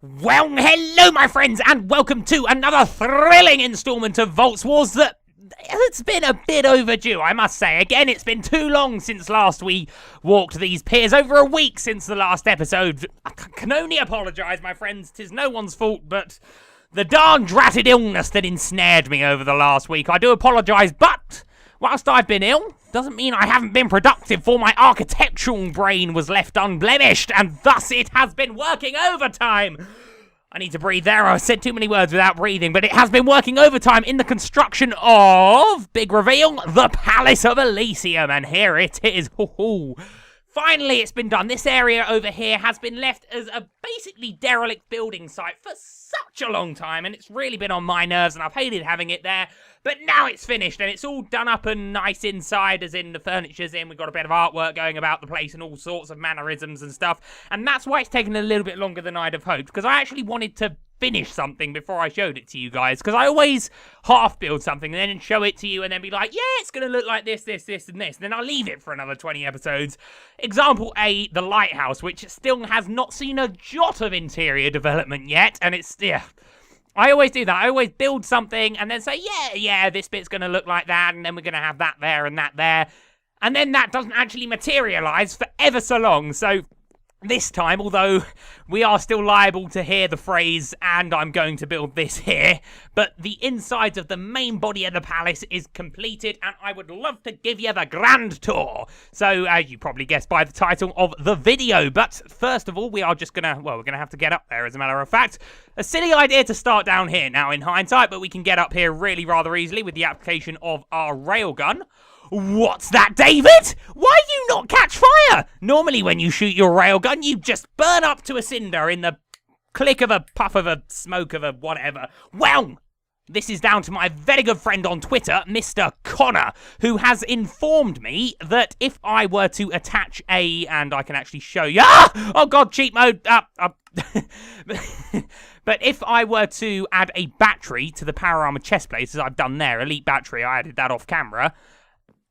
Well, hello my friends, and welcome to another thrilling installment of Voltz Wars that it's been a bit overdue, I must say. Again, it's been too long since last we walked these piers, over a week since the last episode. I can only apologise, my friends, 'tis no one's fault, but the darn dratted illness that ensnared me over the last week. I do apologise, but whilst I've been ill, doesn't mean I haven't been productive, for my architectural brain was left unblemished, and thus it has been working overtime. I need to breathe there. I said too many words without breathing, but it has been working overtime in the construction of, big reveal, the Palace of Elysium, and here it is. Finally, it's been done. This area over here has been left as a basically derelict building site for such a long time, and it's really been on my nerves, and I've hated having it there. But now it's finished, and it's all done up and nice inside, as in the furniture's in. We've got a bit of artwork going about the place and all sorts of mannerisms and stuff. And that's why it's taken a little bit longer than I'd have hoped, because I actually wanted to finish something before I showed it to you guys, because I always half build something and then show it to you and then be like, yeah, it's going to look like this, this, this, and this. And then I'll leave it for another 20 episodes. Example A, the lighthouse, which still has not seen a jot of interior development yet, and it's, yeah. I always do that. I always build something and then say, yeah, this bit's going to look like that, and then we're going to have that there and that there. And then that doesn't actually materialise for ever so long. So this time, although we are still liable to hear the phrase, and I'm going to build this here, but the insides of the main body of the palace is completed, and I would love to give you the grand tour. So, as you probably guessed by the title of the video, but first of all, we are just gonna, well, we're gonna have to get up there, as a matter of fact. A silly idea to start down here now in hindsight, but we can get up here really rather easily with the application of our railgun. What's that, David? Why do you not catch fire? Normally when you shoot your railgun, you just burn up to a cinder in the click of a puff of a smoke of a whatever. Well, this is down to my very good friend on Twitter, Mr. Connor, who has informed me that if I were to attach a, and I can actually show you, oh god, cheat mode, but if I were to add a battery to the power armor chest plate, as I've done there, elite battery, I added that off camera,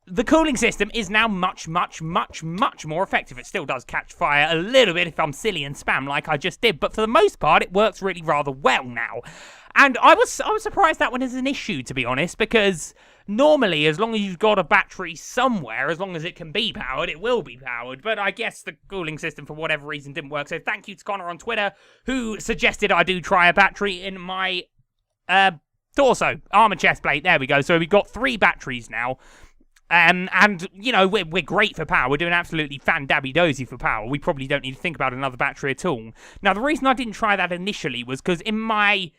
the cooling system is now much more effective. It still does catch fire a little bit if I'm silly and spam like I just did, but for the most part, it works really rather well now. And I was surprised that one is an issue, to be honest, because normally, as long as you've got a battery somewhere, as long as it can be powered, it will be powered. But I guess the cooling system, for whatever reason, didn't work. So thank you to Connor on Twitter, who suggested I do try a battery in my torso armor chest plate. There we go. So we've got 3 batteries now. And, you know, we're great for power. We're doing absolutely fan-dabby-dozy for power. We probably don't need to think about another battery at all. Now, the reason I didn't try that initially was because in my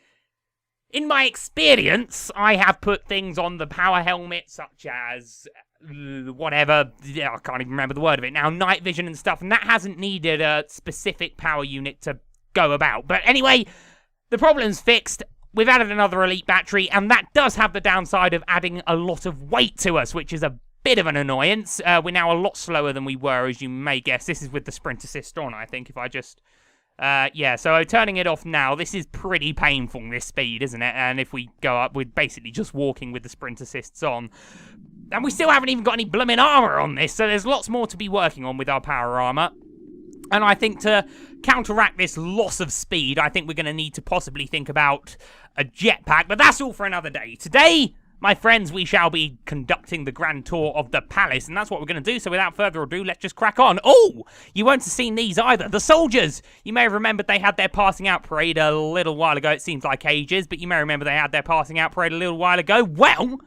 experience, I have put things on the power helmet, such as whatever, I can't even remember the word of it now, night vision and stuff, and that hasn't needed a specific power unit to go about. But anyway, the problem's fixed. We've added another elite battery, and that does have the downside of adding a lot of weight to us, which is a bit of an annoyance. We're now a lot slower than we were, as you may guess. This is with the sprint assist on, I think, if I just... yeah, so turning it off now, this is pretty painful, this speed, isn't it? And if we go up, we're basically just walking with the sprint assists on. And we still haven't even got any blooming armor on this, so there's lots more to be working on with our power armor. And I think to counteract this loss of speed, I think we're going to need to possibly think about a jetpack, but that's all for another day. Today, my friends, we shall be conducting the grand tour of the palace, and that's what we're going to do. So without further ado, let's just crack on. Oh, you won't have seen these either. The soldiers. You may have remembered they had their passing out parade a little while ago. It seems like ages, but you may remember they had their passing out parade a little while ago. Well,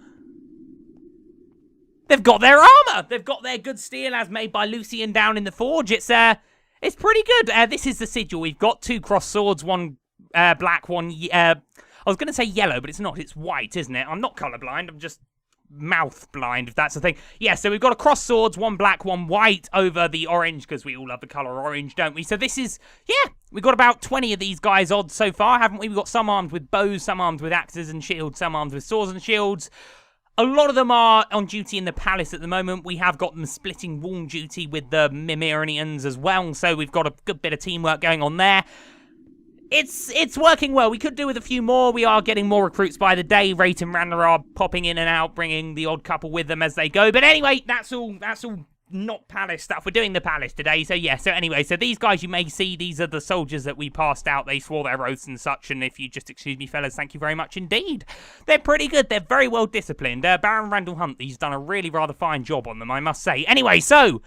they've got their armor. They've got their good steel as made by Elysium down in the forge. It's pretty good. This is the sigil. We've got 2 cross swords, one black, one... I was going to say yellow, but it's not. It's white, isn't it? I'm not colourblind. I'm just mouth blind, if that's the thing. Yeah, so we've got a cross swords, 1 black, 1 white over the orange, because we all love the colour orange, don't we? So this is... Yeah, we've got about 20 of these guys odd so far, haven't we? We've got some armed with bows, some armed with axes and shields, some armed with swords and shields. A lot of them are on duty in the palace at the moment. We have got them splitting warm duty with the Mimirians as well, so we've got a good bit of teamwork going on there. It's working well. We could do with a few more. We are getting more recruits by the day. Rate and Randa are popping in and out, bringing the odd couple with them as they go. But anyway, that's all not palace stuff. We're doing the palace today, so yeah. So anyway, so these guys you may see, these are the soldiers that we passed out. They swore their oaths and such, and if you just excuse me, fellas, thank you very much indeed. They're pretty good. They're very well disciplined. Baron Randall Hunt, he's done a really rather fine job on them, I must say. Anyway, so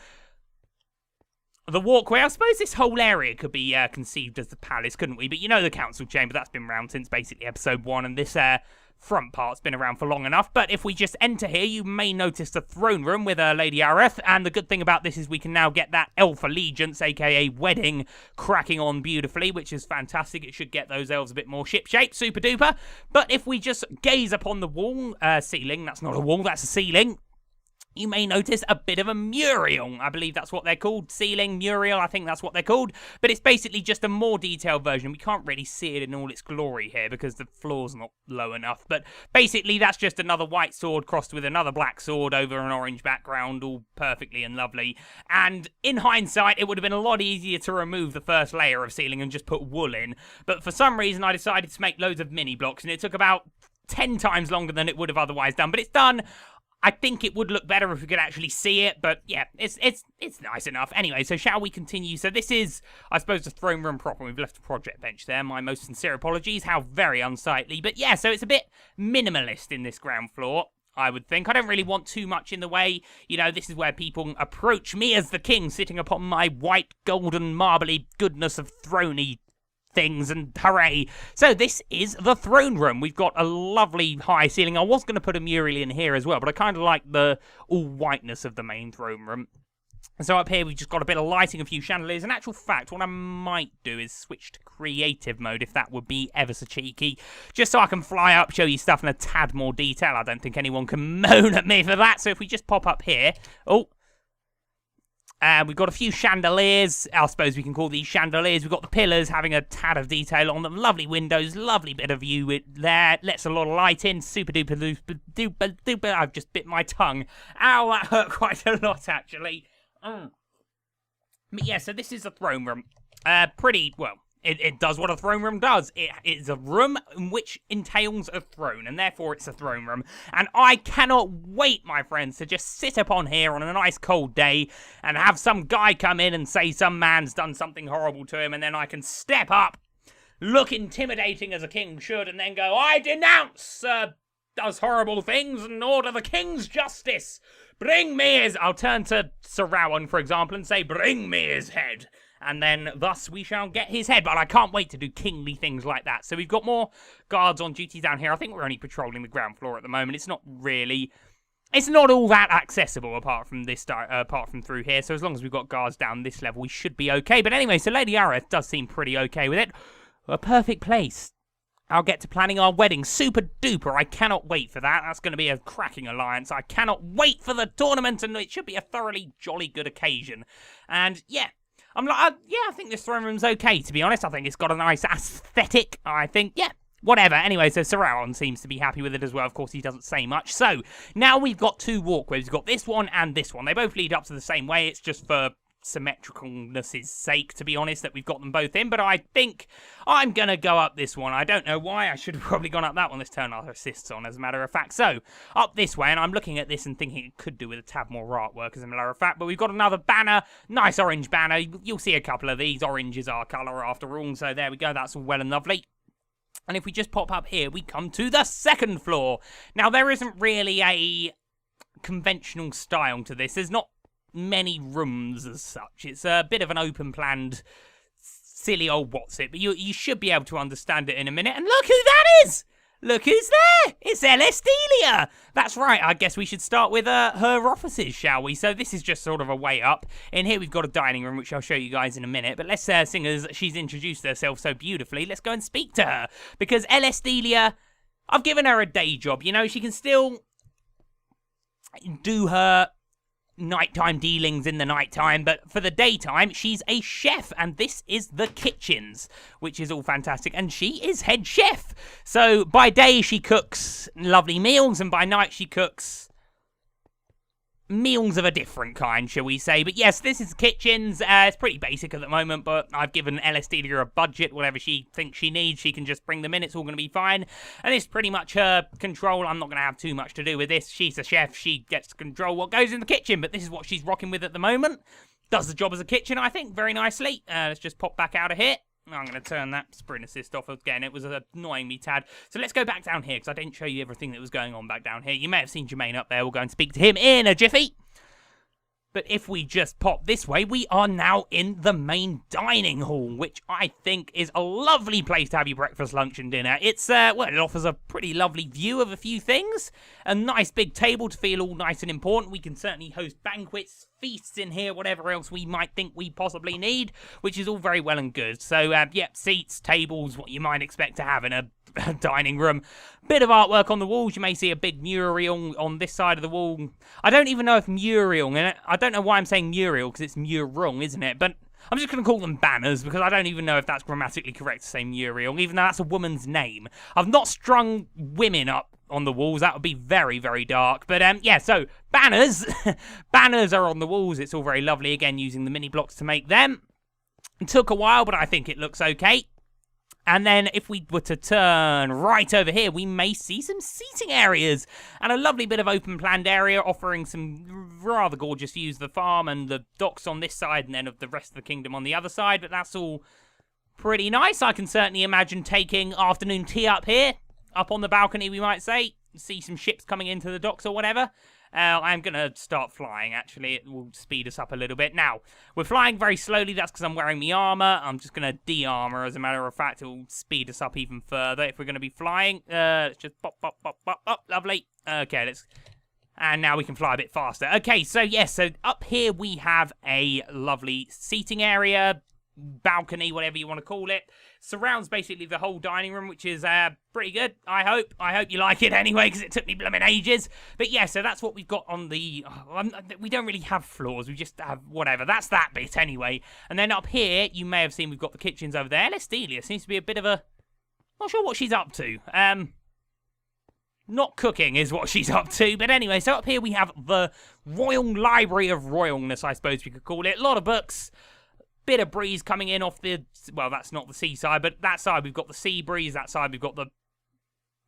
the walkway, I suppose this whole area could be conceived as the palace, couldn't we? But you know the council chamber, that's been around since basically episode 1, and this front part's been around for long enough. But if we just enter here, you may notice the throne room with Lady Areth, and the good thing about this is we can now get that elf allegiance, aka wedding, cracking on beautifully, which is fantastic. It should get those elves a bit more ship-shape, super duper. But if we just gaze upon the wall, ceiling, that's not a wall, that's a ceiling, you may notice a bit of a mural. I believe that's what they're called. Ceiling, mural, I think that's what they're called. But it's basically just a more detailed version. We can't really see it in all its glory here because the floor's not low enough. But basically that's just another white sword crossed with another black sword over an orange background, all perfectly and lovely. And in hindsight, it would have been a lot easier to remove the first layer of ceiling and just put wool in. But for some reason, I decided to make loads of mini blocks, and it took about 10 times longer than it would have otherwise done. But it's done. I think it would look better if we could actually see it, but yeah, it's nice enough. Anyway, so shall we continue? So this is, I suppose, the throne room proper. We've left a project bench there. My most sincere apologies. How very unsightly. But yeah, so it's a bit minimalist in this ground floor, I would think. I don't really want too much in the way. You know, this is where people approach me as the king, sitting upon my white, golden, marbly goodness of throny things, and hooray. So this is the throne room. We've got a lovely high ceiling. I was going to put a mural in here as well, but I kind of like the all whiteness of the main throne room. So up here we've just got a bit of lighting, a few chandeliers. In actual fact, what I might do is switch to creative mode, if that would be ever so cheeky, just so I can fly up, show you stuff in a tad more detail. I don't think anyone can moan at me for that. So if we just pop up here, we've got a few chandeliers. I suppose we can call these chandeliers. We've got the pillars having a tad of detail on them. Lovely windows, lovely bit of view there. Lets a lot of light in. Super duper duper duper. I've just bit my tongue. Ow, that hurt quite a lot, actually. But yeah, so this is the throne room. Pretty, well, it does what a throne room does. It is a room which entails a throne, and therefore it's a throne room. And I cannot wait, my friends, to just sit upon here on a nice cold day and have some guy come in and say some man's done something horrible to him, and then I can step up, look intimidating as a king should, and then go, I denounce does horrible things and order the king's justice. Bring me his... I'll turn to Sir Rowan, for example, and say, bring me his head. And then thus we shall get his head. But I can't wait to do kingly things like that. So we've got more guards on duty down here. I think we're only patrolling the ground floor at the moment. It's not really... It's not all that accessible apart from this, apart from through here. So as long as we've got guards down this level, we should be okay. But anyway, so Lady Areth does seem pretty okay with it. A perfect place. I'll get to planning our wedding. Super duper. I cannot wait for that. That's going to be a cracking alliance. I cannot wait for the tournament, and it should be a thoroughly jolly good occasion. And yeah, I'm like, yeah, I think this throne room's okay, to be honest. I think it's got a nice aesthetic. I think, yeah, whatever. Anyway, so Sir Rowan seems to be happy with it as well. Of course, he doesn't say much. So now we've got two walkways. We've got this one and this one. They both lead up to the same way. It's just for symmetricalness' sake, to be honest, that we've got them both in. But I think I'm going to go up this one. I don't know why. I should have probably gone up that one. This turn our assists on, as a matter of fact. So, up this way, and I'm looking at this and thinking it could do with a tad more artwork, as a matter of fact. But we've got another banner. Nice orange banner. You'll see a couple of these. Orange is our colour, after all. So, there we go. That's all well and lovely. And if we just pop up here, we come to the second floor. Now, there isn't really a conventional style to this. There's not many rooms as such. It's a bit of an open-planned, silly old what's it, but you should be able to understand it in a minute. And look who that is! Look who's there! It's Elysium! That's right, I guess we should start with her offices, shall we? So this is just sort of a way up. In here we've got a dining room, which I'll show you guys in a minute. But let's sing as she's introduced herself so beautifully. Let's go and speak to her. Because Elysium, I've given her a day job, you know? She can still do her nighttime dealings in the nighttime, but for the daytime she's a chef, and this is the kitchens, which is all fantastic, and she is head chef. So by day she cooks lovely meals, and by night she cooks meals of a different kind, shall we say. But yes, this is kitchens. It's pretty basic at the moment, but I've given Elysium a budget. Whatever she thinks she needs, she can just bring them in. It's all going to be fine. And it's pretty much her control. I'm not going to have too much to do with this. She's a chef. She gets to control what goes in the kitchen, but this is what she's rocking with at the moment. Does the job as a kitchen, I think, very nicely. Let's just pop back out of here. I'm going to turn that sprint assist off again. It was annoying me, Tad. So let's go back down here, because I didn't show you everything that was going on back down here. You may have seen Jermaine up there. We'll go and speak to him in a jiffy. But if we just pop this way, we are now in the main dining hall, which I think is a lovely place to have your breakfast, lunch, and dinner. It's, well, it offers a pretty lovely view of a few things. A nice big table to feel all nice and important. We can certainly host banquets, feasts in here, whatever else we might think we possibly need, which is all very well and good. So, yeah, seats, tables, what you might expect to have in a dining room. Bit of artwork on the walls. You may see a big mural on this side of the wall. I don't even know if mural, and I don't know why I'm saying mural, because it's mural, isn't it? But I'm just going to call them banners, because I don't even know if that's grammatically correct to say mural, even though that's a woman's name. I've not strung women up on the walls. That would be very, very dark. But, yeah, so banners. Banners are on the walls. It's all very lovely. Again, using the mini blocks to make them. It took a while, but I think it looks okay. And then if we were to turn right over here, we may see some seating areas and a lovely bit of open planned area offering some rather gorgeous views of the farm and the docks on this side and then of the rest of the kingdom on the other side. But that's all pretty nice. I can certainly imagine taking afternoon tea up here, up on the balcony, we might say. See some ships coming into the docks or whatever. I'm going to start flying, actually. It will speed us up a little bit. Now, we're flying very slowly. That's because I'm wearing my armor. I'm just going to de-armor, as a matter of fact. It will speed us up even further if we're going to be flying. Let's just pop, pop, pop, pop, pop. Lovely. Okay, let's... And now we can fly a bit faster. Okay, so yes, so up here we have a lovely seating area, balcony, whatever you want to call it. Surrounds basically the whole dining room, which is pretty good, I hope. I hope you like it anyway, because it took me blooming ages. But yeah, so that's what we've got on the... we don't really have floors, we just have whatever. That's that bit anyway. And then up here, you may have seen we've got the kitchens over there. Elysium seems to be a bit of a... Not sure what she's up to. Not cooking is what she's up to. But anyway, so up here we have the Royal Library of Royalness, I suppose we could call it. A lot of books. Bit of breeze coming in off the... Well, that's not the seaside, but that side we've got the sea breeze. That side we've got the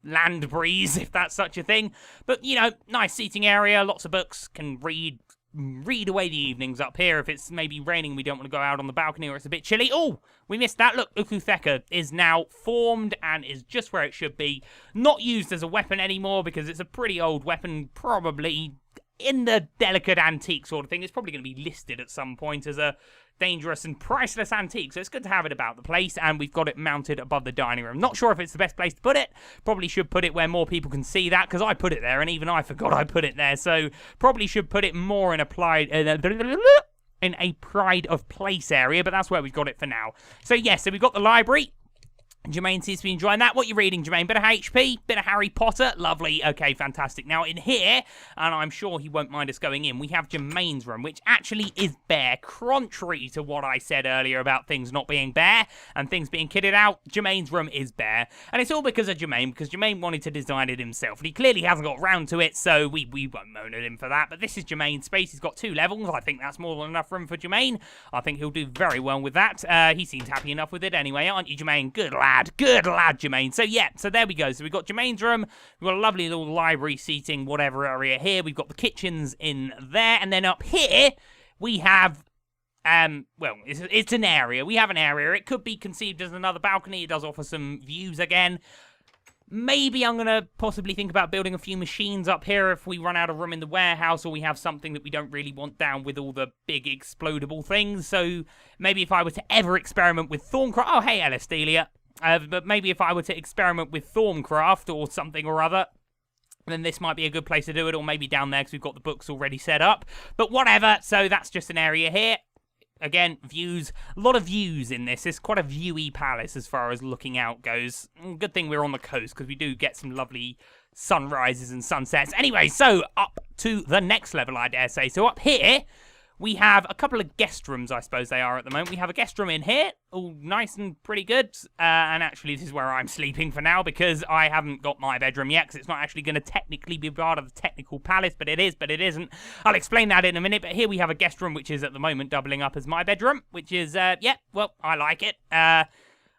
land breeze, if that's such a thing. But, you know, nice seating area. Lots of books. Can read away the evenings up here. If it's maybe raining, we don't want to go out on the balcony or it's a bit chilly. Oh, we missed that. Look, Ukutheka is now formed and is just where it should be. Not used as a weapon anymore because it's a pretty old weapon, probably in the delicate antique sort of thing. It's probably going to be listed at some point as a dangerous and priceless antique, so it's good to have it about the place, and we've got it mounted above the dining room. Not sure if it's the best place to put it. Probably should put it where more people can see that, because I put it there, and even I forgot I put it there, so probably should put it more in a pride of place area, but that's where we've got it for now. So yeah, so we've got the library. Jermaine seems to be enjoying that. What are you reading, Jermaine? Bit of HP? Bit of Harry Potter? Lovely. Okay, fantastic. Now, in here, and I'm sure he won't mind us going in, we have Jermaine's room, which actually is bare. Contrary to what I said earlier about things not being bare and things being kitted out, Jermaine's room is bare. And it's all because of Jermaine, because Jermaine wanted to design it himself. And he clearly hasn't got round to it, so we won't moan at him for that. But this is Jermaine's space. He's got 2 levels. I think that's more than enough room for Jermaine. I think he'll do very well with that. He seems happy enough with it anyway, aren't you, Jermaine? Good lad. Good lad, Jermaine. So, yeah, so there we go. So, we've got Jermaine's room. We've got a lovely little library seating, whatever area here. We've got the kitchens in there. And then up here, we have, well, it's an area. We have an area. It could be conceived as another balcony. It does offer some views again. Maybe I'm going to possibly think about building a few machines up here if we run out of room in the warehouse or we have something that we don't really want down with all the big explodable things. So maybe if I were to ever experiment with Thorncraft... Oh, hey, Elysium. But maybe if I were to experiment with Thorncraft or something or other, then this might be a good place to do it, or maybe down there because we've got the books already set up. But whatever, so that's just an area here. Again, views. A lot of views in this. It's quite a viewy palace as far as looking out goes. Good thing we're on the coast, because we do get some lovely sunrises and sunsets. Anyway, so up to the next level, I dare say. So up here, we have a couple of guest rooms, I suppose they are at the moment. We have a guest room in here, all nice and pretty good. And actually, this is where I'm sleeping for now because I haven't got my bedroom yet because it's not actually going to technically be part of the technical palace, but it is, but it isn't. I'll explain that in a minute, but here we have a guest room, which is at the moment doubling up as my bedroom, which is, yeah, well, I like it.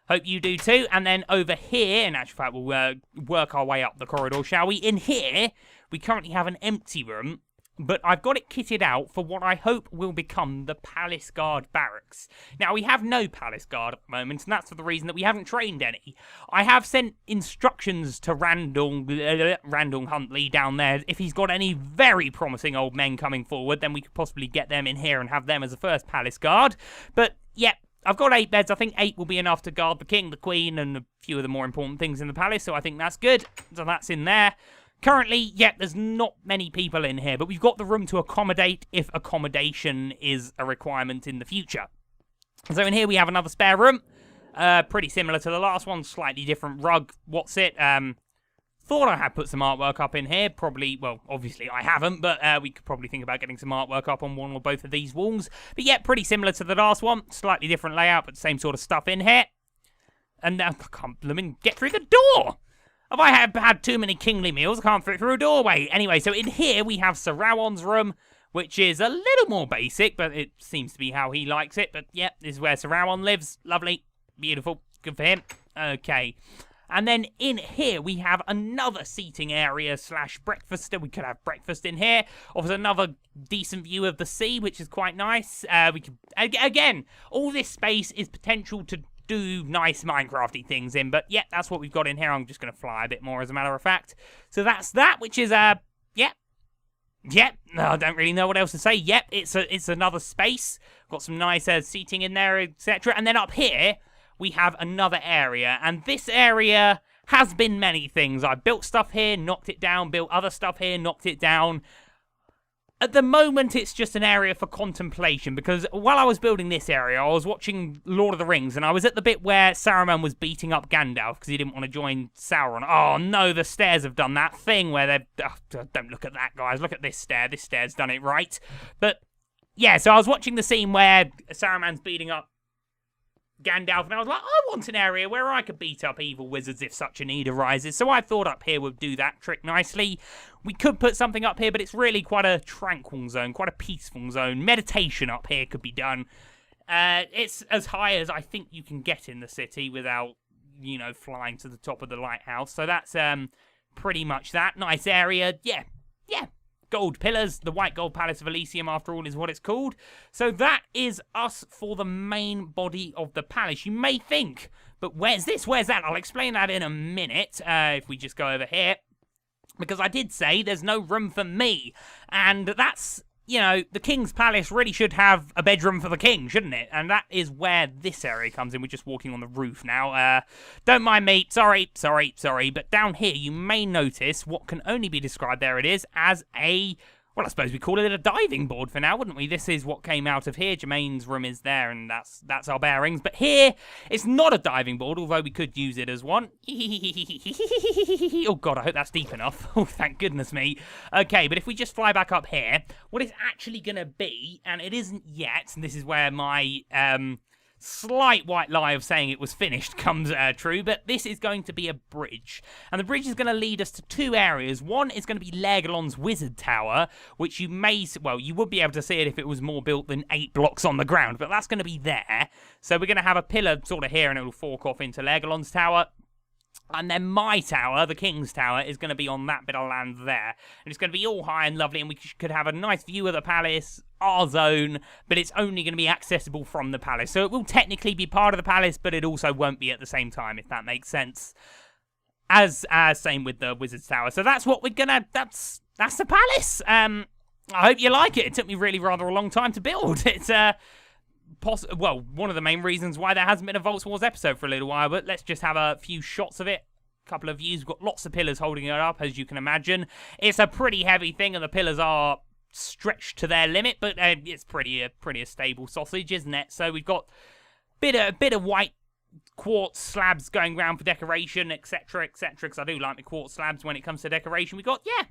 Hope you do too. And then over here, in actual fact, we'll work our way up the corridor, shall we? In here, we currently have an empty room, but I've got it kitted out for what I hope will become the Palace Guard Barracks. Now, we have no Palace Guard at the moment, and that's for the reason that we haven't trained any. I have sent instructions to Randall Huntley down there. If he's got any very promising old men coming forward, then we could possibly get them in here and have them as a first Palace Guard. But, yeah, I've got 8 beds. I think 8 will be enough to guard the king, the queen, and a few of the more important things in the palace, so I think that's good. So that's in there. Currently, yeah, there's not many people in here, but we've got the room to accommodate if accommodation is a requirement in the future. So in here we have another spare room, pretty similar to the last one, slightly different rug. What's it? Thought I had put some artwork up in here, probably, well, obviously I haven't, but we could probably think about getting some artwork up on one or both of these walls. But yeah, pretty similar to the last one, slightly different layout, but same sort of stuff in here. And now I can't get through the door! Have I had too many kingly meals? I can't fit through a doorway. Anyway, so in here we have Sir Rowan's room, which is a little more basic, but it seems to be how he likes it. But yeah, this is where Sir Rowan lives. Lovely. Beautiful. Good for him. Okay. And then in here we have another seating area / breakfast. We could have breakfast in here. Offers another decent view of the sea, which is quite nice. We could, again, all this space is potential to do nice Minecrafty things in, but yeah, that's what we've got in here. I'm just going to fly a bit more as a matter of fact. So that's that, which is, yeah, no, I don't really know what else to say. Yep, it's another space. Got some nice seating in there, etc. And then up here, we have another area, and this area has been many things. I built stuff here, knocked it down, built other stuff here, knocked it down. At the moment, it's just an area for contemplation, because while I was building this area, I was watching Lord of the Rings, and I was at the bit where Saruman was beating up Gandalf because he didn't want to join Sauron. Oh no, the stairs have done that thing where they're... Oh, don't look at that, guys. Look at this stair. This stair's done it right. But, yeah, so I was watching the scene where Saruman's beating up Gandalf, and I was like, I want an area where I could beat up evil wizards if such a need arises. So I thought up here would do that trick nicely. We could put something up here, but it's really quite a tranquil zone, quite a peaceful zone. Meditation up here could be done. It's as high as I think you can get in the city without, you know, flying to the top of the lighthouse. So that's pretty much that. Nice area. Yeah. Gold pillars, the White Gold Palace of Elysium, after all, is what it's called. So that is us for the main body of the palace. You may think, but where's this? Where's that? I'll explain that in a minute, if we just go over here. Because I did say there's no room for me. And that's, you know, the King's Palace really should have a bedroom for the king, shouldn't it? And that is where this area comes in. We're just walking on the roof now. Don't mind me. Sorry. But down here, you may notice what can only be described, there it is, as a... Well, I suppose we call it a diving board for now, wouldn't we? This is what came out of here. Jermaine's room is there, and that's our bearings. But here, it's not a diving board, although we could use it as one. Oh, God, I hope that's deep enough. Oh, thank goodness me. Okay, but if we just fly back up here, what it's actually going to be, and it isn't yet, and this is where my... slight white lie of saying it was finished comes true, but this is going to be a bridge. And the bridge is going to lead us to 2 areas. One is going to be Legoland's Wizard Tower, which you may... Well, you would be able to see it if it was more built than 8 blocks on the ground, but that's going to be there. So we're going to have a pillar sort of here, and it will fork off into Legoland's Tower. And then my tower, the King's Tower, is going to be on that bit of land there. And it's going to be all high and lovely, and we could have a nice view of the palace, our zone, but it's only going to be accessible from the palace. So it will technically be part of the palace, but it also won't be at the same time, if that makes sense. As same with the Wizard's Tower. So that's what we're going to... That's the palace. I hope you like it. It took me really rather a long time to build. It's... well, one of the main reasons why there hasn't been a Voltz Wars episode for a little while, but let's just have a few shots of it. A couple of views. We've got lots of pillars holding it up, as you can imagine. It's a pretty heavy thing, and the pillars are stretched to their limit, but it's pretty a stable sausage, isn't it? So we've got a bit of white quartz slabs going around for decoration, etc, etc, because I do like the quartz slabs when it comes to decoration. We got, yeah,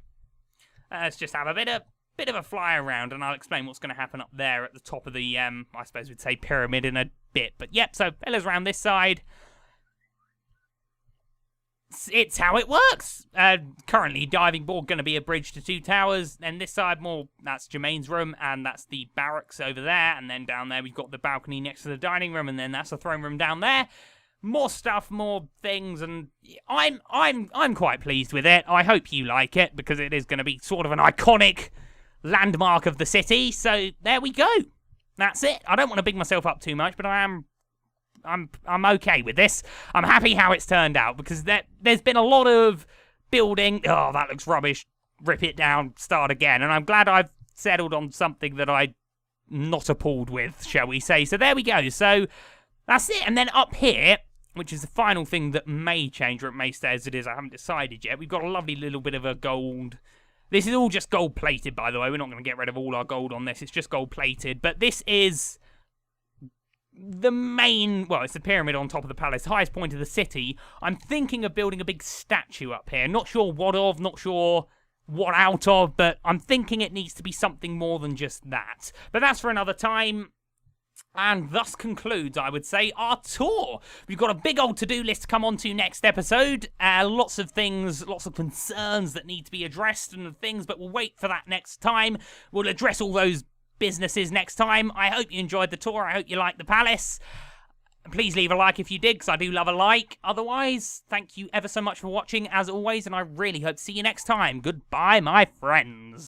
let's just have a bit of bit of a fly around, and I'll explain what's going to happen up there at the top of the, I suppose we'd say pyramid in a bit. But yep, so pillars around this side. It's how it works. Currently, diving board going to be a bridge to 2 towers. And this side, more, that's Jermaine's room, and that's the barracks over there. And then down there, we've got the balcony next to the dining room, and then that's the throne room down there. More stuff, more things, and I'm quite pleased with it. I hope you like it, because it is going to be sort of an iconic landmark of the city. So there we go. That's it. I don't want to big myself up too much, but I'm okay with this. I'm happy how it's turned out, because there's been a lot of building. Oh, that looks rubbish. Rip it down, start again. And I'm glad I've settled on something that I'm not appalled with, shall we say. So there we go. So that's it. And then up here, which is the final thing that may change, or it may stay as it is, I haven't decided yet. We've got a lovely little bit of a gold. This is all just gold plated, by the way. We're not going to get rid of all our gold on this. It's just gold plated. But this is the main, well, it's the pyramid on top of the palace, highest point of the city. I'm thinking of building a big statue up here. Not sure what of, not sure what out of, but I'm thinking it needs to be something more than just that. But that's for another time. And thus concludes, I would say, our tour. We've got a big old to-do list to come on to next episode. Lots of things, lots of concerns that need to be addressed and things, but we'll wait for that next time. We'll address all those businesses next time. I hope you enjoyed the tour. I hope you liked the palace. Please leave a like if you did, because I do love a like. Otherwise, thank you ever so much for watching, as always, and I really hope to see you next time. Goodbye, my friends.